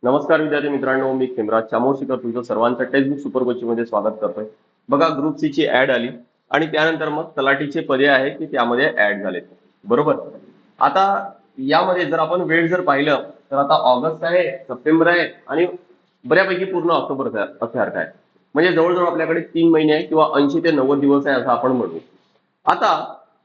नमस्कार विद्यार्थी मित्रांनो, मी खेमराज चामोर्शीकर तुमचं सर्वांचं टेक्स्टबुक सुपर कोचिंग मध्ये स्वागत करतोय. बघा, ग्रुप सी ची ऍड आली आणि त्यानंतर मग तलाठीचे पदे आहेत की त्यामध्ये ऍड झालेत. बरोबर. आता यामध्ये जर आपण वेळ जर पाहिलं तर आता ऑगस्ट आहे, सप्टेंबर आहे आणि बऱ्यापैकी पूर्ण ऑक्टोबर असारखा आहे. म्हणजे जवळजवळ आपल्याकडे 3 महिने आहे किंवा 80 ते 90 दिवस आहे असं आपण म्हणू. आता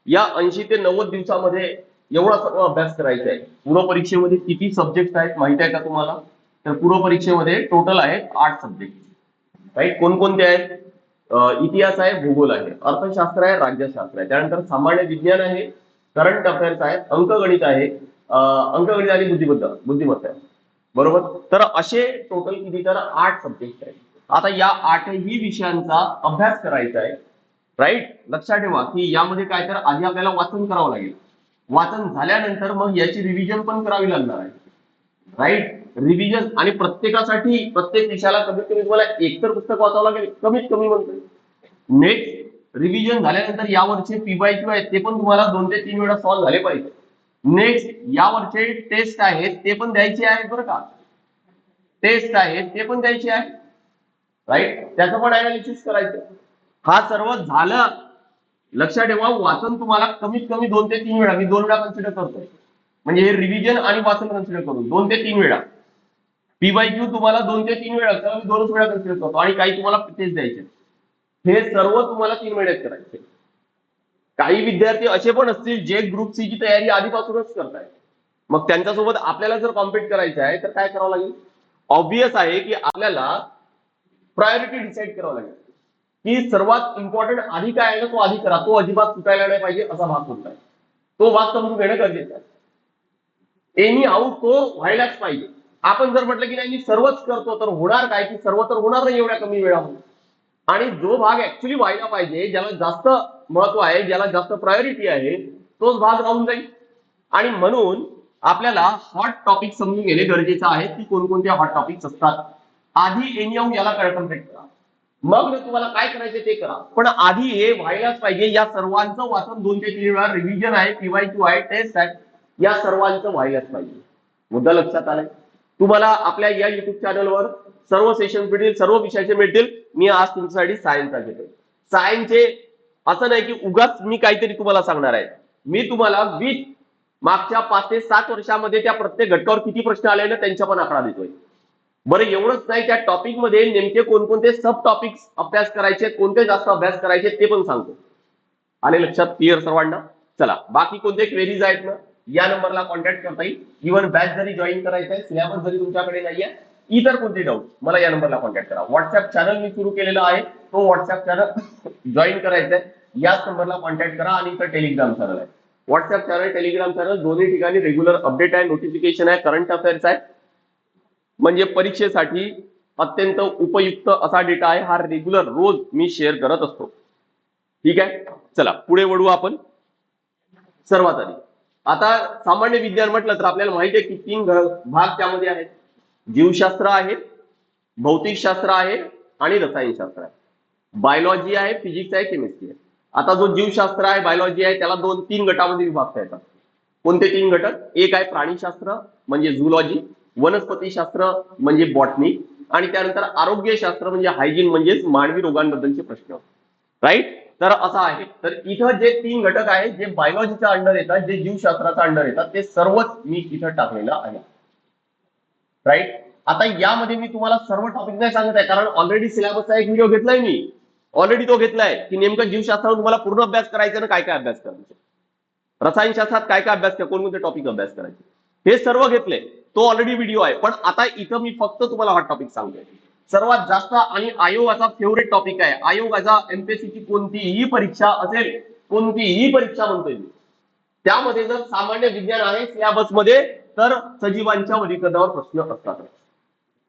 या 80 ते 90 दिवसामध्ये एवढा सर्व अभ्यास करायचा आहे. पूर्व परीक्षेमध्ये किती सब्जेक्ट आहेत माहिती आहे का तुम्हाला? तर पूर्व परीक्षेमध्ये टोटल आहेत 8 सब्जेक्ट. राईट. कोणकोणते आहेत? इतिहास आहे, भूगोल आहे, अर्थशास्त्र आहे, राज्यशास्त्र आहे, त्यानंतर सामान्य विज्ञान आहे, करंट अफेअर्स आहे, अंकगणित आहे, अंकगणित आणि बुद्धिमत्ता आहे. बरोबर. तर असे टोटल किती? तर 8 सब्जेक्ट आहेत. आता या 8ही विषयांचा अभ्यास करायचा आहे. राईट. लक्षात ठेवा की यामध्ये काय, तर आधी आपल्याला वाचन करावं लागेल. वाचन झाल्यानंतर मग याची रिव्हिजन पण करावी लागणार आहे. राईट. रिव्हिजन आणि प्रत्येकासाठी प्रत्येक विषयाला कमीत कमी तुम्हाला एक तर पुस्तक वाचावं लागेल, कमीत कमी म्हणतोय. नेक्स्ट, रिव्हिजन झाल्यानंतर यावरचे पीवायक्यू आहेत ते पण तुम्हाला 2 ते 3 वेळा सॉल्व्ह झाले पाहिजे. नेक्स्ट, यावरचे टेस्ट आहेत ते पण द्यायचे आहेत बरं का. टेस्ट आहेत ते पण द्यायचे आहेत. राईट. त्याचं पण अनालिसिस करायचं. हा सर्व झालं. लक्षात ठेवा, वाचन तुम्हाला कमीत कमी 2 ते 3 वेळा, मी 2 वेळा कन्सिडर करतोय. म्हणजे हे रिव्हिजन आणि वाचन कन्सिडर करून 2 ते 3 वेळा. पीवायक्यू तुम्हाला 2 ते 3 वेळा, तर मी 2च वेळा कन्सिडर करतो आणि काही तुम्हाला टेस्ट द्यायचे. हे सर्व तुम्हाला 3 महिन्यात करायचे. काही विद्यार्थी असे पण असतील जे ग्रुप सी ची तयारी आधीपासूनच करतायत. मग त्यांच्यासोबत आपल्याला जर कॉम्पिट करायचं आहे तर काय करावं लागेल? ऑब्वियस आहे की आपल्याला प्रायोरिटी डिसाईड करावं लागेल की सर्वात इम्पॉर्टंट आधी काय आहे ना तो आधी करा. तो अजिबात चुकायला नाही पाहिजे असा भाग कोणता आहे तो भाग समजून घेणं गरजेचं आहे. एनी हाऊ तो व्हायलाच पाहिजे. आपण जर म्हटलं की नाही मी सर्वच करतो तर होणार काय की सर्व तर होणार नाही एवढ्या कमी वेळामध्ये. आणि जो भाग ऍक्च्युली व्हायला पाहिजे, ज्याला जास्त महत्व आहे, ज्याला जास्त प्रायोरिटी आहे, तोच भाग राहून जाईल. आणि म्हणून आपल्याला हॉट टॉपिक समजून घेणे गरजेचं आहे की कोणकोणते हॉट टॉपिक्स असतात. आधी एनी हाऊ याला कम्प्लीट करा. मग तुम्हाला काय करायचं ते करा, पण आधी हे व्हायलाच पाहिजे. या सर्वांचं वाचन 2 ते 3 वेळा, रिव्हिजन आहे, पीवायक्यू आहे, टेस्ट आहे, या सर्वांचं व्हायलाच पाहिजे. मुद्दा लक्षात आलाय? तुम्हाला आपल्या या युट्यूब चॅनलवर सर्व सेशन मिळतील, सर्व विषयाचे मिळतील. मी आज तुमच्यासाठी सायन्सचा घेतोय. सायन्सचे असं नाही की उगाच मी काहीतरी तुम्हाला सांगणार आहे. मी तुम्हाला विथ मागच्या 5 ते 7 वर्षामध्ये त्या प्रत्येक घटकावर किती प्रश्न आले ना त्यांचा पण आकडा देतोय. बरं, एवढंच नाही, त्या टॉपिक मध्ये नेमके कोणकोणते सब टॉपिक्स अभ्यास करायचे, कोणते जास्त अभ्यास करायचे ते पण सांगतो. आले लक्षात? क्लिअर सर्वांना? चला, बाकी कोणते क्वेरीज आहेत ना या नंबरला कॉन्टॅक्ट करता येईल. इव्हन बॅच जरी जॉईन करायचं आहे, सिलेबस जरी तुमच्याकडे नाहीये, इतर कोणते डाऊट मला या नंबरला कॉन्टॅक्ट करा. व्हॉट्सअप चॅनल मी सुरू केलेला आहे, तो व्हॉट्सअप चॅनल जॉईन करायचा आहे, याच नंबरला कॉन्टॅक्ट करा. आणि इथं टेलिग्राम चॅनल आहे. व्हॉट्सअप चॅनल, टेलिग्राम चॅनल दोन्ही ठिकाणी रेग्युलर अपडेट आहे, नोटिफिकेशन आहे, करंट अफेअर्स आहे. म्हणजे परीक्षेसाठी अत्यंत उपयुक्त असा डेटा आहे. हा रेग्युलर रोज मी शेअर करत असतो. ठीक आहे. चला पुढे वळू आपण. सर्वात आधी आता सामान्य विज्ञान म्हटलं तर आपल्याला माहिती आहे की 3 भाग त्यामध्ये आहेत. जीवशास्त्र आहे, भौतिकशास्त्र आहे आणि रसायनशास्त्र आहे. बायोलॉजी आहे, फिजिक्स आहे, केमिस्ट्री आहे. आता जो जीवशास्त्र आहे, बायोलॉजी आहे, त्याला 2-3 गटामध्ये विभागता येतात. कोणते 3 घटक? एक आहे प्राणीशास्त्र म्हणजे झूलॉजी, वनस्पतीशास्त्र म्हणजे बॉटनी आणि त्यानंतर आरोग्यशास्त्र म्हणजे हायजीन म्हणजेच मानवी रोगांबद्दलचे प्रश्न. राईट. तर असं आहे. तर इथं जे 3 घटक आहेत जे बायोलॉजीचा अंडर येतात, जे जीवशास्त्राचा अंडर येतात, ते सर्वच मी इथं टाकलेलं आहे. राईट. आता यामध्ये मी तुम्हाला सर्व टॉपिक नाही सांगत आहे कारण ऑलरेडी सिलेबसचा एक व्हिडिओ घेतलाय मी. ऑलरेडी तो घेतलाय की नेमकं जीवशास्त्रावर तुम्हाला पूर्ण अभ्यास करायचा ना, काय काय अभ्यास करायचे, रसायनशास्त्रात काय काय अभ्यास करायचे, कोणकोणते टॉपिक अभ्यास करायचे, हे सर्व घेतले. तो ऑलरेडी व्हिडिओ आहे. पण आता इथं मी फक्त तुम्हाला हॉट टॉपिक सांगतोय. सर्वात जास्त आणि आयोगाचा फेवरेट टॉपिक आहे. आयोगाचा एमपीएससीची कोणतीही परीक्षा असेल, कोणतीही परीक्षा म्हणतोय मी, त्यामध्ये जर सामान्य विज्ञान आहे सिलेबस मध्ये तर सजीवांच्या वर्गीकरणावर प्रश्न असतात.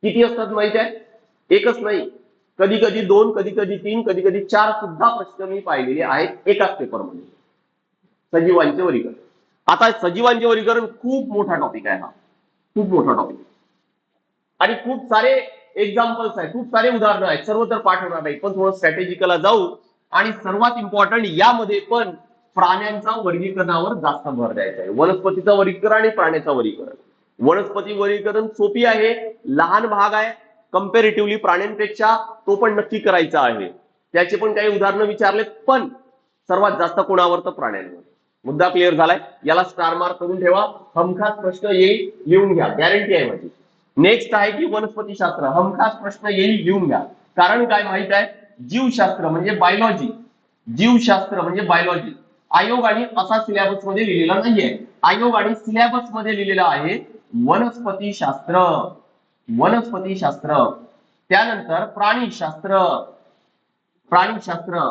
किती असतात माहिती आहे? एकच नाही, कधी कधी 2, कधी कधी 3, कधी कधी 4 सुद्धा प्रश्न मी पाहिलेले आहेत एकाच पेपरमध्ये. सजीवांचे वर्गीकरण. आता सजीवांचे वर्गीकरण खूप मोठा टॉपिक आहे. हा खूप मोठा टॉपिक आणि खूप सारे एक्झाम्पल्स आहेत, खूप सारे उदाहरणं आहेत. सर्व तर पाठ होणार नाही, पण थोडं स्ट्रॅटेजिकला जाऊ. आणि सर्वात इम्पॉर्टंट यामध्ये पण प्राण्यांचा वर्गीकरणावर जास्त भर द्यायचा आहे. वनस्पतीचं वर्गीकरण आणि प्राण्याचं वर्गीकरण. वनस्पती वर्गीकरण सोपी आहे, लहान भाग आहे कंपॅरेटिव्हली प्राण्यांपेक्षा, तो पण नक्की करायचा आहे. त्याचे पण काही उदाहरणं विचारलेत, पण सर्वात जास्त कोणावर तर प्राण्यांवर. मुद्दा क्लिअर झालाय, याला स्टार मार्क करून ठेवा. हमखास प्रश्न येईल, लिहून घ्या, गॅरंटी आहे माझी. नेक्स्ट आहे की वनस्पतीशास्त्र, हमखास प्रश्न येईल, लिहून घ्या. कारण काय माहित आहे, जीवशास्त्र म्हणजे बायोलॉजी, जीवशास्त्र म्हणजे बायोलॉजी आयोगाने असा सिलेबस मध्ये लिहिलेला नाहीये. आयोगाने सिलेबस मध्ये लिहिलेला आहे वनस्पतीशास्त्र, वनस्पतीशास्त्र, त्यानंतर प्राणीशास्त्र, प्राणीशास्त्र,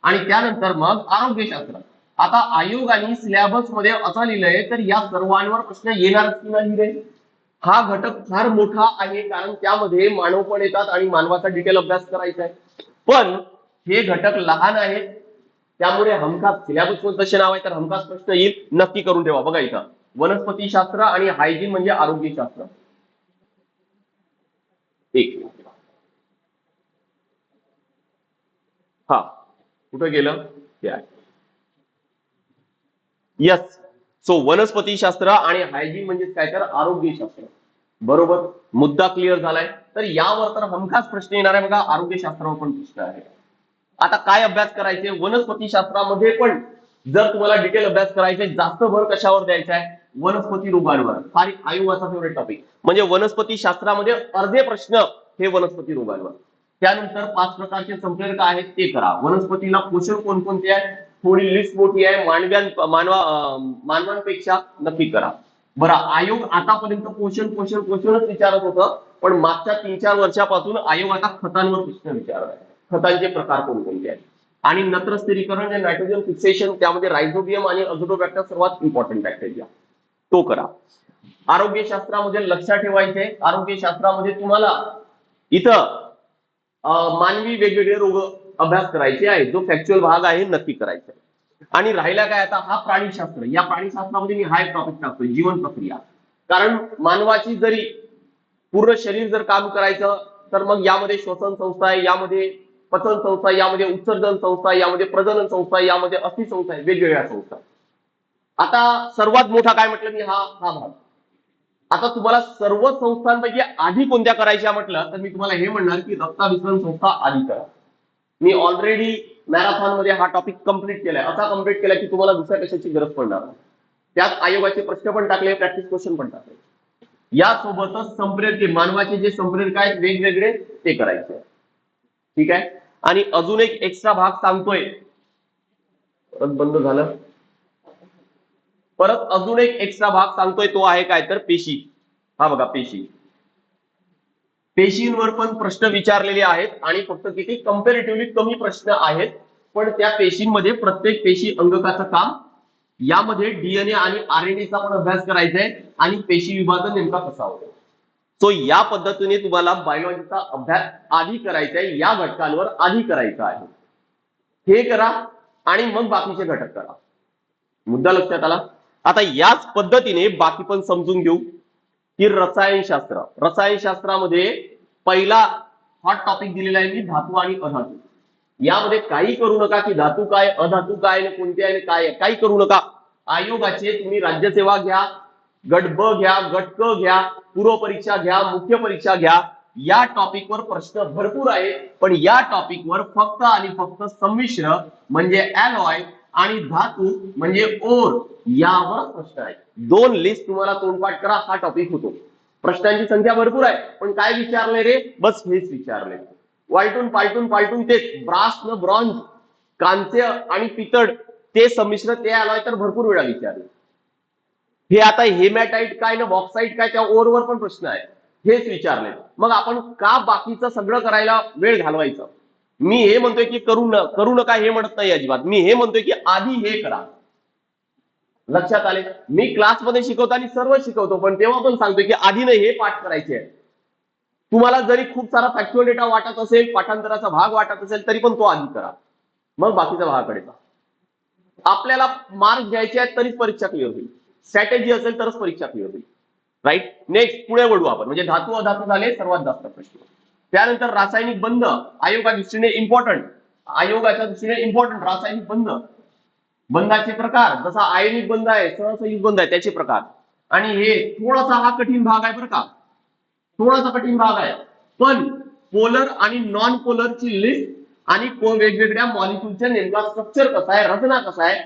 आणि त्यानंतर मग आरोग्यशास्त्र. आता आयोगाने सिलेबस मध्ये असं लिहिलंय, तर या सर्वांवर प्रश्न येणारच की नाही रे. हा घटक फार मोठा आहे, कारण त्यामध्ये मानव पण येतात आणि मानवाचा डिटेल अभ्यास करायचा आहे. पण हे घटक लहान आहेत, त्यामुळे हमखास सिलेबस मध्ये तसे नाव आहे, तर हमखास प्रश्न येईल, नक्की करून ठेवा. बघा इथं वनस्पतीशास्त्र आणि हायजीन म्हणजे आरोग्यशास्त्र. एक हा कुठं गेलं, यस. सो वनस्पतीशास्त्र आणि हायजीन म्हणजे काय, तर आरोग्यशास्त्र. बरोबर, मुद्दा क्लिअर झालाय. तर यावर तर हमखास प्रश्न येणार आहे. बघा आरोग्यशास्त्रावर पण प्रश्न आहे. आता काय अभ्यास करायचे वनस्पतीशास्त्रामध्ये पण, जर तुम्हाला डिटेल अभ्यास करायचे, जास्त भर कशावर द्यायचा आहे, वनस्पती रोगांवर. हा आयोगाचा फेवरेट टॉपिक म्हणजे वनस्पतीशास्त्रामध्ये अर्धे प्रश्न हे वनस्पती रोगांवर. त्यानंतर 5 प्रकारचे संप्रेरक आहेत ते करा. वनस्पतीला पोषण कोणकोणते आहे, थोडी लिस्ट मोठी आहे, मानवांपेक्षा नक्की करा. बरं, आयोग आतापर्यंत पोषण पोषण पोषणच विचारत होतं, पण मागच्या 3-4 वर्षापासून आयोग आता खतांवर प्रश्न विचारत आहे. खतांचे प्रकार कोणकोणते आहेत, आणि नत्र स्थिरीकरण, नायट्रोजन फिक्सेशन, त्यामध्ये रायझोबियम आणि अझोटोबॅक्टर सर्वात इम्पॉर्टंट बॅक्टेरिया, तो करा. आरोग्यशास्त्रामध्ये लक्षात ठेवायचे, आरोग्यशास्त्रामध्ये तुम्हाला इथं मानवी वेगवेगळे रोग अभ्यास करायचे आहे, जो फॅक्च्युअल भाग आहे नक्की करायचा आहे. आणि राहिला काय आता, हा प्राणीशास्त्र. या प्राणीशास्त्रामध्ये मी हा एक टॉपिक टाकतोय, जीवन प्रक्रिया. कारण मानवाची जरी पूर्ण शरीर जर काम करायचं, तर मग यामध्ये श्वसन संस्था आहे, यामध्ये पचन संस्था आहे, यामध्ये उत्सर्जन संस्था आहे, यामध्ये प्रजनन संस्था आहे, यामध्ये अस्थि संस्था आहे, वेगवेगळ्या संस्था. आता सर्वात मोठा काय म्हटलं मी, हा भाग. आता तुम्हाला सर्व संस्थांपैकी आधी कोणत्या करायच्या म्हटलं, तर मी तुम्हाला हे म्हणणार की रक्ताभिसरण संस्था आधी करा. मी ऑलरेडी मॅरेथॉन मध्ये हा टॉपिक कंप्लीट केलाय, असा कंप्लीट केलाय की तुम्हाला दुसऱ्या कशाची गरज पडणार नाही. त्यात आयोगाचे प्रश्न पण टाकले, प्रॅक्टिस क्वेश्चन पण टाकले. यासोबतच संप्रेरके, मानवाचे जे संप्रेरक आहेत वेगवेगळे, ते करायचे. ठीक आहे. आणि अजून एक एक्स्ट्रा भाग सांगतोय, परत बंद झालं, परत अजून एक एक्स्ट्रा भाग सांगतोय, तो आहे काय, तर पेशी. हा बघा पेशी, पेशींवर पण प्रश्न विचारलेले आहेत, आणि फक्त किती कंपॅरेटिव्हली कमी प्रश्न आहेत. पण त्या पेशींमध्ये प्रत्येक पेशी अंगकाचं काम, यामध्ये डीएनए आणि आरएनएचा पण अभ्यास करायचा आहे, आणि पेशी विभाजन नेमका कसा होतो. सो या पद्धतीने तुम्हाला बायोलॉजीचा अभ्यास आधी करायचा आहे, या घटकांवर आधी करायचा आहे. हे करा आणि मग बाकीचे घटक करा. मुद्दा लक्षात आला. आता याच पद्धतीने बाकी पण समजून घेऊ की रसायनशास्त्र. रसायनशास्त्रामध्ये पहिला हॉट टॉपिक दिलेला आहे मी, धातू आणि अधातू. यामध्ये काही करू नका की धातू काय, अधातू काय, कोणते आहे, काय आहे, काही करू नका. आयोगाचे तुम्ही राज्यसेवा घ्या, गट ब घ्या, गट क घ्या, पूर्व परीक्षा घ्या, मुख्य परीक्षा घ्या, या टॉपिकवर प्रश्न भरपूर आहे. पण या टॉपिकवर फक्त आणि फक्त संमिश्र म्हणजे ॲलॉय आणि धातू म्हणजे ओर, यावर प्रश्न आहे. 2 लिस्ट तुम्हाला तोंडपाठ करा, हा टॉपिक होतो. प्रश्नांची संख्या भरपूर आहे, पण काय विचारले रे, बस हेच विचारले. वालटून पालटून पालटून तेच, ब्रास न ब्रॉन्झ, कांस्य आणि पितळ, ते संमिश्र, ते ॲलॉय तर भरपूर वेळा विचारले. हे आता हेमॅटाइट काय ना बॉक्साइट काय, त्या ओरवर पण प्रश्न आहे, हेच विचारले. मग आपण का बाकीचं सगळं करायला वेळ घालवायचं. मी हे म्हणतोय की करू नका हे म्हणत नाही अजिबात. मी हे म्हणतोय की आधी हे करा. लक्षात आले. मी क्लासमध्ये शिकवताना सर्व शिकवतो, पण तेव्हा पण सांगतोय की आधी नाही हे पाठ करायचे आहे. तुम्हाला जरी खूप सारा फॅक्च्युअल डेटा वाटत असेल, पाठांतराचा भाग वाटत असेल, तरी पण तो आधी करा, मग बाकीच्या भागाकडे जा. आपल्याला मार्क घ्यायचे आहेत तरीच परीक्षा क्लिअर होईल. स्ट्रॅटेजी असेल तरच परीक्षा क्लिअर होईल. राईट. नेक्स्ट पुढे वळू आपण, म्हणजे धातू अधातू झाले सर्वात जास्त प्रश्न. त्यानंतर रासायनिक बंध, आयोगा दृष्टीने इम्पॉर्टंट, आयोगाच्या दृष्टीने इम्पॉर्टंट रासायनिक बंध, बंधाचे प्रकार, जसा आयनिक बंध आहे, सहसंयुग बंध आहे, त्याचे प्रकार. आणि हे थोडासा हा कठीण भाग आहे बरं का. थोडासा कठीण भाग आहे, पण पोलर आणि नॉन पोलरची लिस्ट आणि वेगवेगळ्या मॉलिक्यूलचे नेमका स्ट्रक्चर कसा आहे, रचना कसा आहे,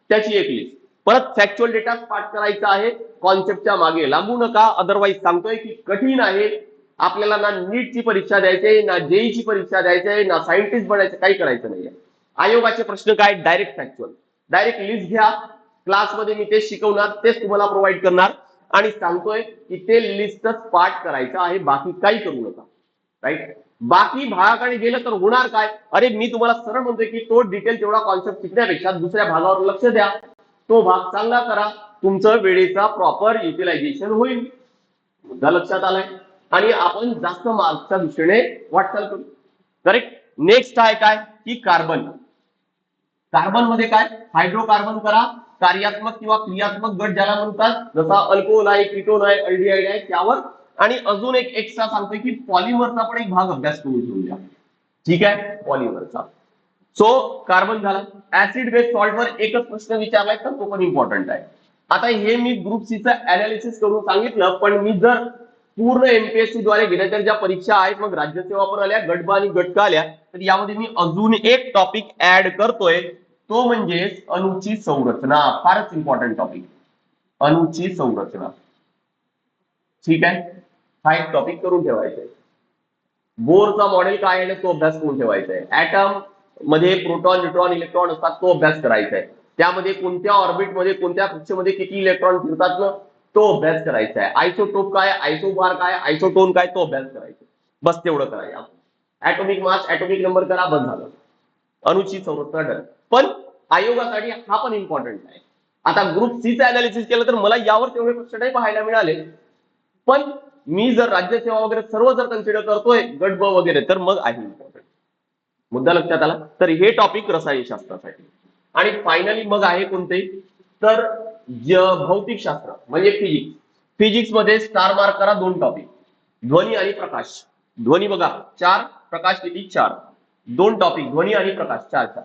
त्याची एक लिस्ट. परत फॅक्च्युअल डेटा पाठ करायचा आहे, कॉन्सेप्टच्या मागे लागू नका, अदरवाईज सांगतोय की कठीण आहे. आपल्याला ना नीटची परीक्षा द्यायची, ना जेईची परीक्षा द्यायची, ना सायंटिस्ट बनायचं, काही करायचं नाहीये. आयोगाचे प्रश्न काय, डायरेक्ट फॅक्च्युअल, डायरेक्ट लिस्ट घ्या, क्लासमध्ये मी तेच शिकवणार, तेच तुम्हाला प्रोव्हाइड करणार आणि सांगतोय की ते लिस्टच पाठ करायचं आहे, बाकी काही करू नका. राईट, बाकी भागाकडे गेलं तर होणार काय, अरे मी तुम्हाला सरळ म्हणतोय की तो डिटेल तेवढा कॉन्सेप्ट शिकण्यापेक्षा दुसऱ्या भागावर लक्ष द्या, तो भाग चांगला करा, तुमचं वेळेचा प्रॉपर युटिलायझेशन होईल. मुद्दा लक्षात आलाय आणि आपण जास्त मार्क्सच्या दृष्टीने वाटचाल करू. करेक्ट. नेक्स्ट आहे काय की कार्बन. कार्बन मध्ये काय, हायड्रोकार्बन करा, कार्यात्मक किंवा क्रियात्मक गट ज्याला म्हणतात, जसा अल्कोहोल आहे, कीटोन आहे, अल्डिहाइड आहे, त्यावर. आणि अजून एक एक्स्ट्रा सांगतोय की पॉलिमरचा पण एक भाग अभ्यास करून घेऊन द्या. ठीक आहे, पॉलिमरचा. सो कार्बन झाला. ऍसिड बेस सॉल्टवर एकच प्रश्न विचारलाय तर तो पण इम्पॉर्टंट आहे. आता हे मी ग्रुप सी चं अनालिसिस करून सांगितलं, पण मी जर पूर्ण एमपीएससी द्वारे घेण्याच्या ज्या परीक्षा आहेत, मग राज्यसेवा पण आल्या, गटबा आणि गटका आल्या, तर यामध्ये मी अजून एक टॉपिक ऍड करतोय, तो म्हणजे अणूची संरचना. फारच इम्पॉर्टंट टॉपिक, अणूची संरचना. ठीक आहे, हा एक टॉपिक करून ठेवायचा आहे. बोरचा मॉडेल काय आहे तो अभ्यास करून ठेवायचा आहे. ऍटम मध्ये प्रोटॉन, न्यूट्रॉन, इलेक्ट्रॉन असतात, तो अभ्यास करायचा आहे. त्यामध्ये कोणत्या ऑर्बिटमध्ये, कोणत्या कक्षेमध्ये किती इलेक्ट्रॉन फिरतात ना, तो अभ्यास करायचा आहे. आयसोटोप काय, आयसोबार काय, आयसोटोन काय, तो अभ्यास करायचा. बस तेवढं करायचं. ऍटॉमिक मास, ऍटॉमिक नंबर करा, बस झालं. अणूची संरचना डन. पण आयोगासाठी हा पण इम्पॉर्टंट आहे. आता ग्रुप सी चं अनालिसिस केलं तर मला यावर तेवढे प्रश्न नाही पाहायला मिळाले, पण मी जर राज्यसेवा वगैरे सर्व जर कन्सिडर करतोय, गट ब वगैरे, तर मग आहे इम्पॉर्टंट. मुद्दा लक्षात आला. तर हे टॉपिक रसायनशास्त्रासाठी. आणि फायनली मग आहे कोणते, तर भौतिकशास्त्र म्हणजे फिजिक्स. फिजिक्स मध्ये स्टार मार्क करा 2 टॉपिक, ध्वनी आणि प्रकाश. ध्वनी बघा 4, प्रकाश किती 4, 2 टॉपिक ध्वनी आणि प्रकाश 4.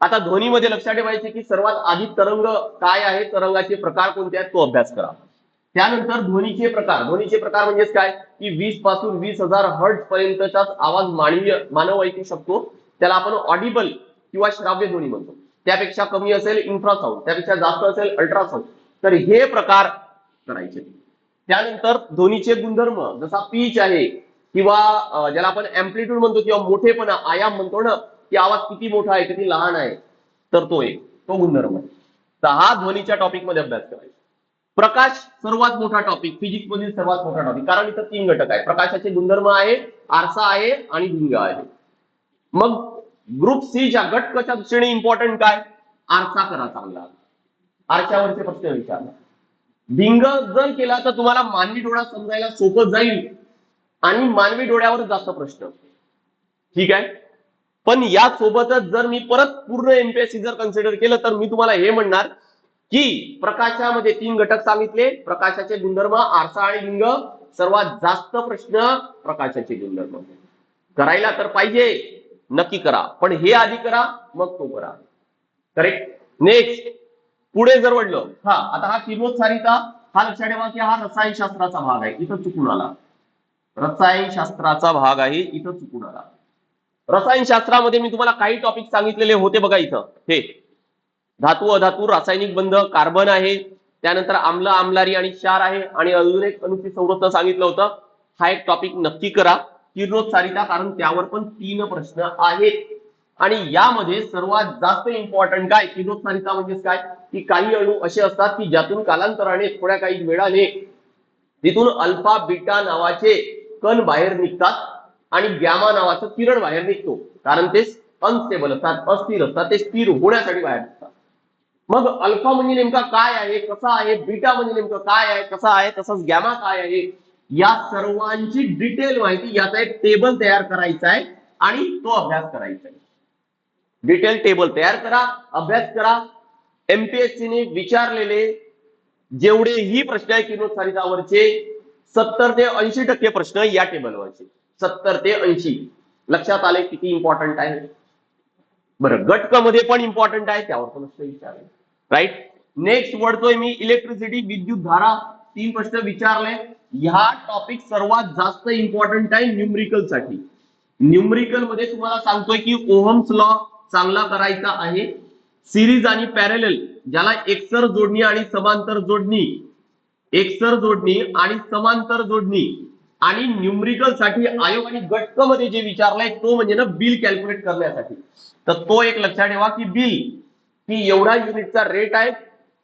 आता ध्वनीमध्ये लक्षात ठेवायचे की सर्वात आधी तरंग काय आहे, तरंगाचे प्रकार कोणते आहेत, तो अभ्यास करा. त्यानंतर ध्वनीचे प्रकार. ध्वनीचे प्रकार म्हणजेच काय की 20 पासून 20,000 हर्ट्झ पर्यंतचाच आवाज मानव ऐकू शकतो, त्याला आपण ऑडिबल किंवा श्राव्य ध्वनी म्हणतो. त्यापेक्षा कमी असेल इन्फ्रासाऊंड, त्यापेक्षा जास्त असेल अल्ट्रासाऊंड. तर हे प्रकार करायचे. त्यानंतर ध्वनीचे गुणधर्म, जसा पीच आहे किंवा ज्याला आपण अँप्लिट्यूड म्हणतो किंवा मोठेपणा, आयाम म्हणतो ना, की आवाज किती मोठा आहे, किती लहान आहे, तर तो गुणधर्म आहे. तर हा ध्वनीच्या टॉपिक मध्ये अभ्यास करायचा. प्रकाश सर्वात मोठा टॉपिक, फिजिक्स मधील सर्वात मोठा टॉपिक, कारण इथं 3 घटक आहे. प्रकाशाचे गुणधर्म आहे, आरसा आहे आणि भिंग आहे. मग ग्रुप सी च्या गट क च्या दृष्टीने इम्पॉर्टंट काय, आरसा करा चांगला, आरशावरचे प्रश्न विचारला. भिंग जर केला तर तुम्हाला मानवी डोळा समजायला सोपं जाईल आणि मानवी डोळ्यावर जास्त प्रश्न. ठीक आहे, पण या सोबतच जर मी परत पूर्ण एमपीएससी जर कन्सिडर केलं तर मी तुम्हाला हे म्हणणार की प्रकाशामध्ये 3 घटक सांगितले, प्रकाशाचे गुणधर्म, आरसा आणि भिंग. सर्वात जास्त प्रश्न प्रकाशाचे गुणधर्म. करायला तर पाहिजे, नक्की करा, पण हे आधी करा मग तो करा. करेक्ट. नेक्स्ट पुढे जर वळलं, आता हा किरणोत्सारीचा, हा लक्षात ठेवा की हा रसायनशास्त्राचा भाग आहे, इथं चुकून आला. रसायनशास्त्राचा भाग आहे, इथं चुकून आला. रसायनशास्त्रामध्ये मी तुम्हाला काही टॉपिक सांगितलेले होते बघा. इथं हे धातू अधातू, रासायनिक बंध, कार्बन आहे, त्यानंतर आम्ल, आम्लारी आणि क्षार आहे, आणि अजून एक अणूची संरचना सांगितलं होतं. हा एक टॉपिक नक्की करा, किरणोत्सारीता, कारण त्यावर पण 3 प्रश्न आहेत. आणि यामध्ये सर्वात जास्त इम्पॉर्टंट काय, किरणोत्सारीता म्हणजेच काय की काही अणू असे असतात की ज्यातून कालांतराने थोड्या काही वेळाने तिथून अल्फा बीटा नावाचे कण बाहेर निघतात आणि गॅमा नावाचं किरण बाहेर निघतो, कारण ते अनस्टेबल असतात, अस्थिर असतात, ते स्थिर होण्यासाठी बाहेर निघतात. मग अल्फा म्हणजे नेमका काय आहे, कसा आहे, बीटा म्हणजे नेमकं काय आहे, कसा आहे, तसंच गॅमा काय आहे, या सर्वांची डिटेल माहिती, याचा एक टेबल तयार करायचा आहे आणि तो अभ्यास करायचा आहे. डिटेल टेबल तयार करा, अभ्यास करा. एमपीएससी ने विचारलेले जेवढेही प्रश्न आहे किरणोत्सारीतावरचे 70 ते 80% प्रश्न या टेबलवरचे, 70 ते 80. लक्षात आले किती इम्पॉर्टंट आहे. बरं, गटक मध्ये पण इम्पॉर्टंट आहे, त्यावर पण प्रश्न विचारले. राईट. नेक्स्ट वळतोय मी, इलेक्ट्रिसिटी, विद्युत धारा. 3 प्रश्न विचारले. ह्या टॉपिक सर्वात जास्त इम्पॉर्टंट आहे न्यूमरिकल साठी. न्यूमरिकल मध्ये तुम्हाला सांगतोय की ओहम्स लॉ चांगला करायचा आहे. सिरीज आणि पॅरलल, ज्याला एकसर जोडणी आणि समांतर जोडणी, एकसर जोडणी आणि समांतर जोडणी, आणि न्यूमरिकल साठी आयोगाने गटक मध्ये जे विचारलंय तो म्हणजे ना बिल कॅल्क्युलेट करण्यासाठी. तर तो एक लक्षात ठेवा की बिल, की एवढा युनिटचा रेट आहे,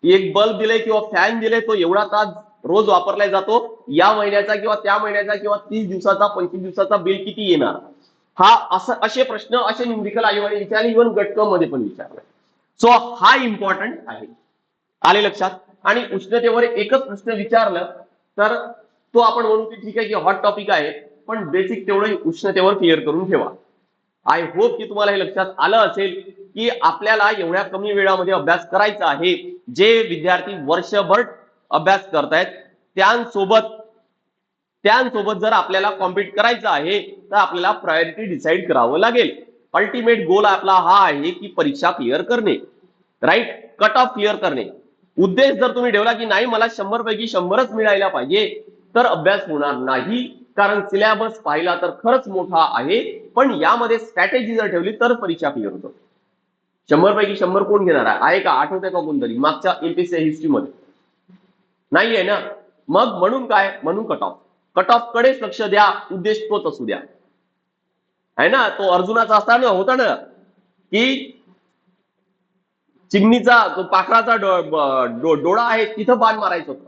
एक बल्ब दिले किंवा फॅन दिले, तो एवढा तास रोज वापरला जातो, या महिन्याचा किंवा त्या महिन्याचा किंवा 30 दिवसाचा 25 दिवसाचा बिल किती येणार, हा असे प्रश्न असे न्यूमरिकल आयोगाने विचारले, इव्हन गटक मध्ये पण विचारले. सो हा इम्पॉर्टंट आहे. आले लक्षात. आणि उष्णतेवर एकच प्रश्न विचारलं तर तो आपण म्हणू की ठीक आहे की हॉट टॉपिक आहे, पण बेसिक तेवढं उष्णतेवर क्लिअर करून ठेवा. आय होप की तुम्हाला हे लक्षात आलं असेल की आपल्याला एवढ्या कमी वेळामध्ये अभ्यास करायचा आहे. जे विद्यार्थी वर्षभर अभ्यास करतायत त्यांसोबत जर आपल्याला कॉम्पिट करायचं आहे तर आपल्याला प्रायोरिटी डिसाईड करावं लागेल. अल्टिमेट गोल आपला हा आहे की परीक्षा क्लिअर करणे, राईट, कट ऑफ क्लिअर करणे. उद्देश जर तुम्ही ठेवला की नाही मला 100 पैकी 100च मिळायला पाहिजे, तर अभ्यास होणार नाही. कारण सिलेबस पाहिला तर खरंच मोठा आहे, पण यामध्ये स्ट्रॅटेजी जर ठेवली तर परीक्षा क्लिअर होतो. 100 पैकी 100 कोण घेणार आहे का? आठवतंय का कोणतरी मागच्या एमपीएससी हिस्ट्रीमध्ये? नाही आहे ना. मग म्हणून काय, म्हणून कट ऑफ, कट ऑफ कडेच लक्ष द्या. उद्देश तोच असू द्या, आहे ना. तो अर्जुनाचा असताना होता ना की चिमणीचा तो पाखराचा डोळा आहे तिथं बाण मारायचं होतं,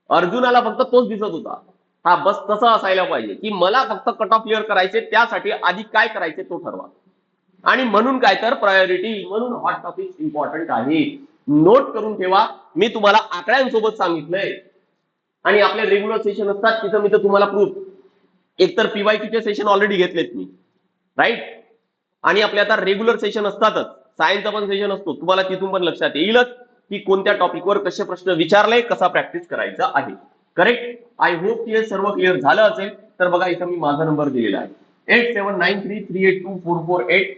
अर्जुनाला फक्त तोच दिसत होता. हा बस तसं असायला पाहिजे की मला फक्त कट ऑफ क्लिअर करायचे, त्यासाठी आधी काय करायचे तो ठरवा. आणि म्हणून काय तर प्रायोरिटी, म्हणून हॉट टॉपिक इम्पॉर्टंट आहे. नोट करून ठेवा. मी तुम्हाला आकड्यांसोबत सांगितलंय आणि आपले रेग्युलर सेशन असतात तिथं मी तर तुम्हाला प्रूफ, एकतर पीवायक्यूचे सेशन ऑलरेडी घेतलेत मी, राईट, आणि आपले आता रेग्युलर सेशन असतातच, सायन्सचा पण सेशन असतो, तुम्हाला तिथून पण लक्षात येईलच की कोणत्या टॉपिकवर कसे प्रश्न विचारले, कसा प्रॅक्टिस करायचा आहे. करेक्ट. आय होप की हे सर्व क्लिअर झालं असेल. तर बघा इथं मी माझा नंबर दिलेला आहे 8793382448.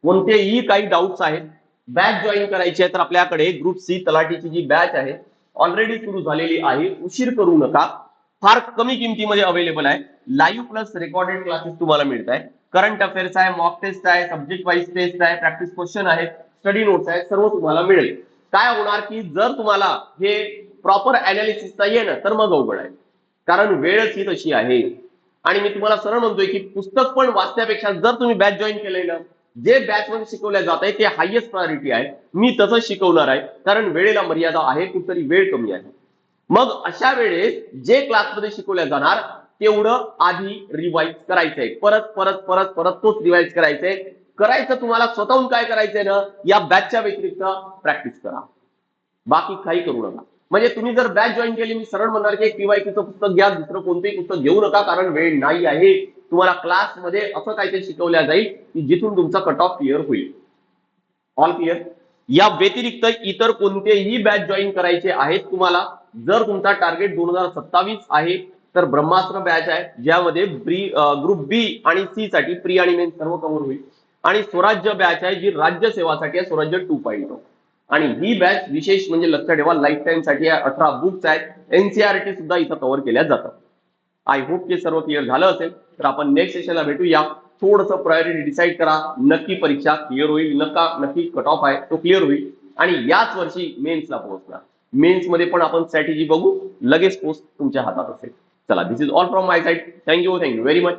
कोणतेही काही डाऊट्स आहेत, बॅच जॉईन करायची आहे तर आपल्याकडे ग्रुप सी तलाठीची जी बॅच आहे ऑलरेडी सुरू झालेली आहे. उशीर करू नका. फार कमी किमतीमध्ये अवेलेबल आहे. लाईव्ह प्लस रेकॉर्डेड क्लासेस तुम्हाला मिळत आहे. करंट अफेअर्स आहे, मॉक टेस्ट आहे, सब्जेक्ट वाईज टेस्ट आहे, प्रॅक्टिस क्वेश्चन आहे, स्टडी नोट्स आहे, सर्व तुम्हाला मिळेल. काय होणार की जर तुम्हाला हे प्रॉपर अनालिसिसचा येणं तर मग अवघड आहे, कारण वेळच ही तशी आहे. आणि मी तुम्हाला सरळ म्हणतोय की पुस्तक पण वाचण्यापेक्षा जर तुम्ही बॅच जॉईन केलंय ना, जे बॅच मध्ये शिकवल्या जात आहे ते हायएस्ट प्रायोरिटी आहे. मी तसंच शिकवणार आहे, कारण वेळेला मर्यादा आहे, कुठतरी वेळ कमी आहे. मग अशा वेळेस जे क्लासमध्ये शिकवल्या जाणार तेवढं आधी रिवाइज करायचंय, परत परत परत परत तोच रिवाइज करायचंय. करायचं तुम्हाला स्वतःहून काय करायचंय ना, या बॅचच्या व्यतिरिक्त प्रॅक्टिस करा, बाकी काही करू नका. म्हणजे तुम्ही जर बॅच जॉईन केली, मी सरळ म्हणणार की एक पीवायक्यूचं पुस्तक घ्या, दुसरं कोणतेही पुस्तक घेऊ नका, कारण वेळ नाही आहे. तुम्हाला क्लासमध्ये असं काहीतरी शिकवल्या जाईल की जिथून तुमचा कट ऑफ क्लिअर होईल. All clear. या व्यतिरिक्त इतर कोणतेही बॅच जॉईन करायचे आहेत तुम्हाला, जर तुमचा टार्गेट 2027 आहे तर ब्रह्मास्त्र बॅच आहे, ज्यामध्ये ग्रुप बी आणि सी साठी प्री आणि मेन सर्व कव्हर होईल. आणि स्वराज्य बॅच आहे जी राज्य सेवासाठी आहे, स्वराज्य 2.0. आणि ही बॅच विशेष म्हणजे लक्षात ठेवा लाईफ टाइम साठी आहे. 18 बुक्स आहेत, एनसीआरटी सुद्धा इथं कव्हर केल्या जातात. आय होप की सर्व क्लिअर झालं असेल. तर आपण नेक्स्ट सेशनला भेटूया. थोडंसं प्रायोरिटी डिसाईड करा, नक्की परीक्षा क्लिअर होईल, नक्की कट ऑफ आहे तो क्लिअर होईल. आणि याच वर्षी मेन्सला पोहोचणार. मेन्स मध्ये पण आपण स्ट्रॅटेजी बघू, लगेच पोस्ट तुमच्या हातात असेल. चला, this is all from my side. Thank you very much.